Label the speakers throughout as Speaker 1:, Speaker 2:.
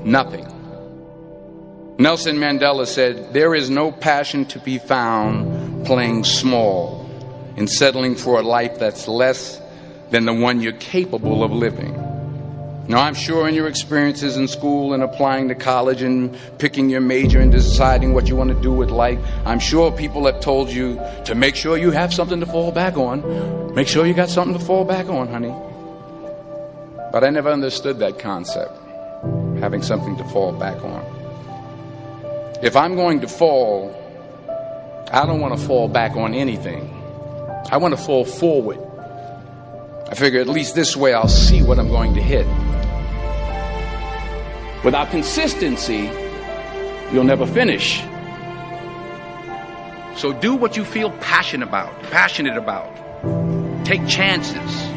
Speaker 1: nothing. Nelson Mandela said, "There is no passion to be found playing small and settling for a life that's less than the one you're capable of living." Now, I'm sure in your experiences in school and applying to college and picking your major and deciding what you want to do with life, I'm sure people have told you to make sure you have something to fall back on. Make sure you got something to fall back on, honey. But I never understood that concept, having something to fall back on. If I'm going to fall, I don't want to fall back on anything. I want to fall forward. I figure at least this way I'll see what I'm going to hit. Without consistency, you'll never finish. So do what you feel passionate about. Take chances.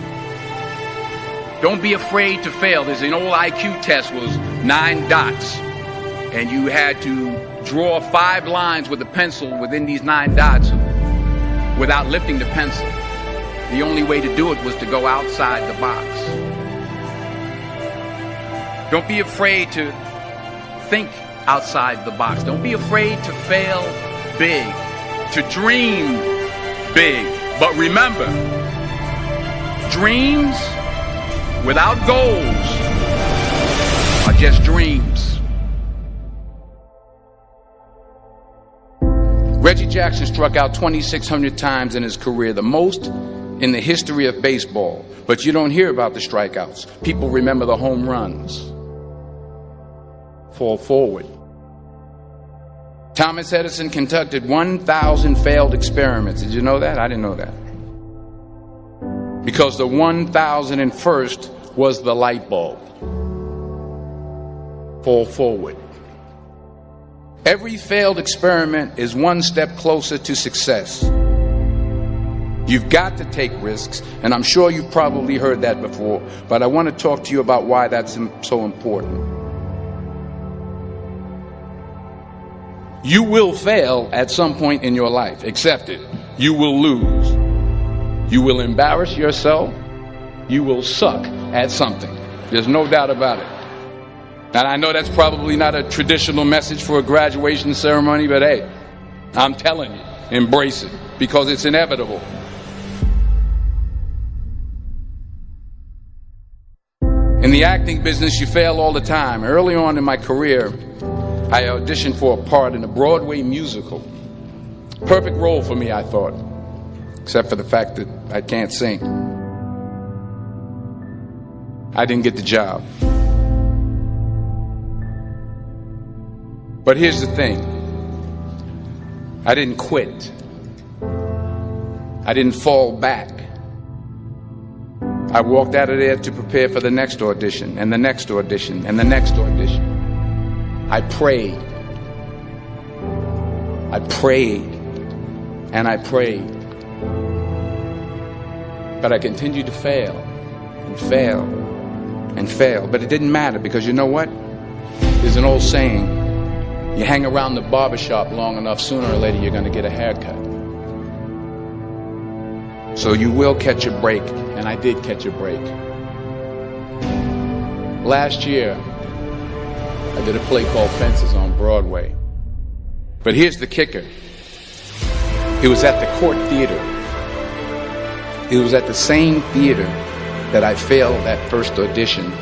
Speaker 1: Don't be afraid to fail. There's an old IQ test, was 9 dots. And you had to draw 5 lines with a pencil within these 9 dots without lifting the pencil. The only way to do it was to go outside the box. Don't be afraid to think outside the box. Don't be afraid to fail big, to dream big. But remember, dreams without goals are just dreams. Reggie Jackson struck out 2,600 times in his career, the most in the history of baseball. But you don't hear about the strikeouts. People remember the home runs. Fall forward. Thomas Edison conducted 1,000 failed experiments. Did you know that? I didn't know that. Because the 1,001st was the light bulb. Fall forward. Every failed experiment is one step closer to success. You've got to take risks, and I'm sure you've probably heard that before, but I want to talk to you about why that's so important. You will fail at some point in your life. Accept it. You will lose. You will embarrass yourself. You will suck at something. There's no doubt about it. And I know that's probably not a traditional message for a graduation ceremony, but hey, I'm telling you, embrace it, because it's inevitable. In the acting business, you fail all the time. Early on in my career, I auditioned for a part in a Broadway musical. Perfect role for me, I thought, except for the fact that I can't sing. I didn't get the job. But here's the thing. I didn't quit. I didn't fall back. I walked out of there to prepare for the next audition, and the next audition, and the next audition. I prayed. I prayed. And I prayed. But I continued to fail, and fail, and fail. But it didn't matter, because you know what? There's an old saying, you hang around the barbershop long enough, sooner or later you're going to get a haircut. So you will catch a break, and I did catch a break. Last year, I did a play called Fences on Broadway. But here's the kicker. It was at the Court Theater. It was at the same theater that I failed that first audition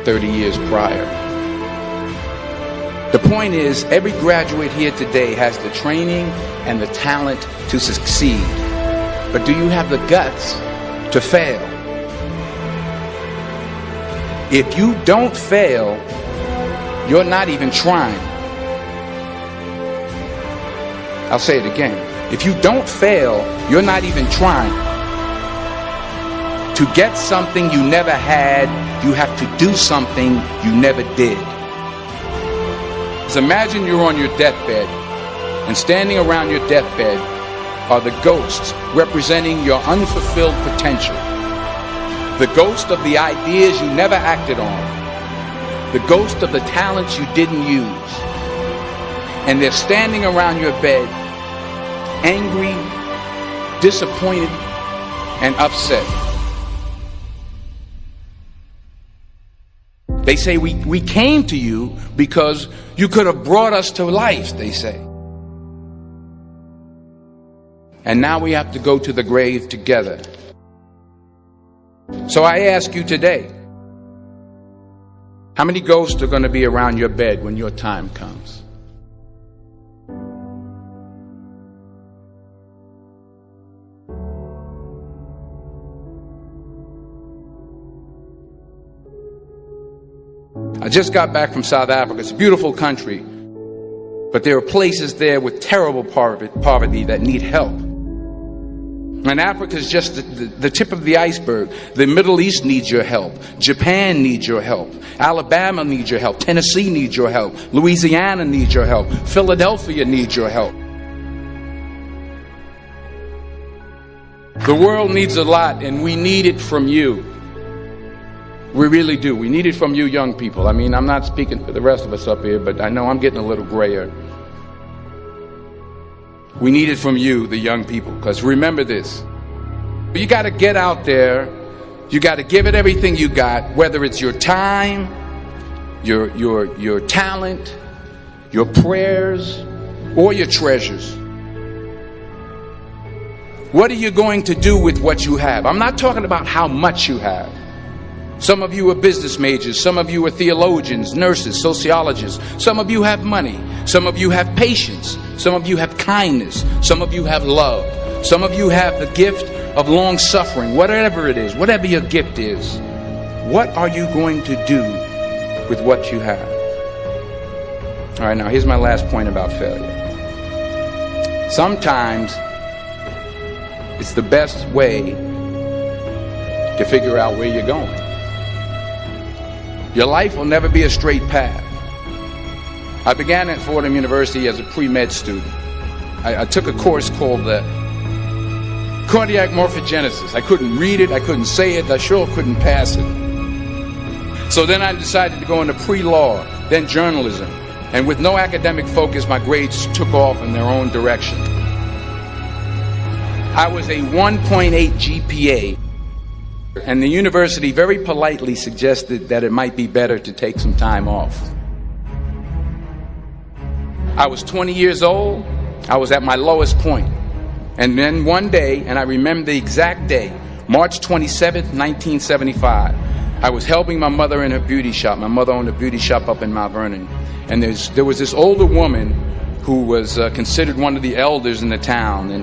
Speaker 1: 30 years prior. The point is, every graduate here today has the training and the talent to succeed. But do you have the guts to fail? If you don't fail, you're not even trying. I'll say it again. If you don't fail, you're not even trying. To get something you never had, you have to do something you never did. So imagine you're on your deathbed, and standing around your deathbed are the ghosts representing your unfulfilled potential. The ghost of the ideas you never acted on. The ghost of the talents you didn't use. And they're standing around your bed, angry, disappointed, and upset. They say we came to you because you could have brought us to life, they say. And now we have to go to the grave together. So I ask you today, how many ghosts are going to be around your bed when your time comes? I just got back from South Africa. It's a beautiful country, but there are places there with terrible poverty that need help. And Africa is just the tip of the iceberg. The Middle East needs your help. Japan needs your help. Alabama needs your help. Tennessee needs your help. Louisiana needs your help. Philadelphia needs your help. The world needs a lot, and we need it from you. We really do. We need it from you young people. I mean, I'm not speaking for the rest of us up here, but I know I'm getting a little grayer. We need it from you, the young people, because remember this. You got to get out there. You got to give it everything you got, whether it's your time, your talent, your prayers, or your treasures. What are you going to do with what you have? I'm not talking about how much you have. Some of you are business majors. Some of you are theologians, nurses, sociologists. Some of you have money. Some of you have patience. Some of you have kindness. Some of you have love. Some of you have the gift of long suffering. Whatever it is, whatever your gift is, what are you going to do with what you have? All right, now here's my last point about failure. Sometimes it's the best way to figure out where you're going. Your life will never be a straight path. I began at Fordham University as a pre-med student. I took a course called cardiac morphogenesis. I couldn't read it, I couldn't say it, I sure couldn't pass it. So then I decided to go into pre-law, then journalism. And with no academic focus, my grades took off in their own direction. I was a 1.8 GPA. And the university very politely suggested that it might be better to take some time off. I was 20 years old. I was at my lowest point. And then one day, and I remember the exact day, March 27th, 1975, I was helping my mother in her beauty shop. My mother owned a beauty shop up in Mount Vernon. And there was this older woman who was considered one of the elders in the town. And